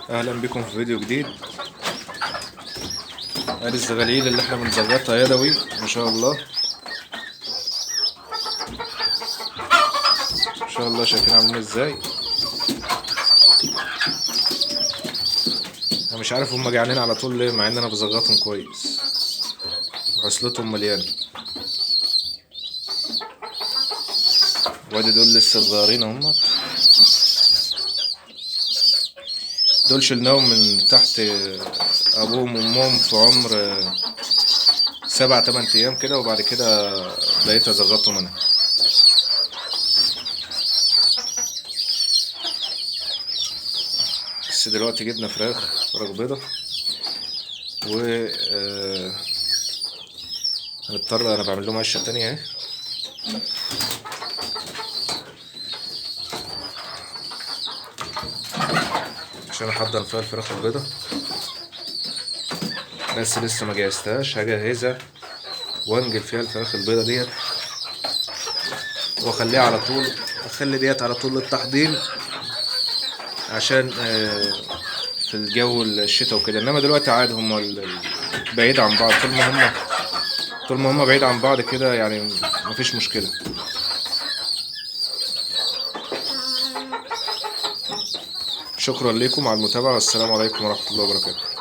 اهلا بكم في فيديو جديد. ادي الزغاليل اللي احنا بنزغطها يدوي ما شاء الله ما شاء الله. شايفين عاملين ازاي؟ انا مش عارف هم جعانين على طول ليه، مع ان انا بزغطهم كويس وعسلتهم مليانه. وادي دول لسه صغيرين هم، دول شلناهم من تحت ابوهم وامهم في عمر 7 8 ايام كده، وبعد كده بقيت ازغطهم انا. بس دلوقتي جبنا فراخ بيضة و هنضطر، انا بعمل لهم عشة تانية اهي عشان احضر فيها الفراخ البيضة، بس لسه ما جهزتهاش. هجهزها وانجل فيها الفراخ البيضة ديت واخليها على طول، اخلي ديت على طول للتحضير عشان في الجو الشتاء وكده. انما دلوقتي عادي هم بعيد عن بعض، طول ما هم بعيد عن بعض كده يعني مفيش مشكلة. شكرا لكم على المتابعة، والسلام عليكم ورحمة الله وبركاته.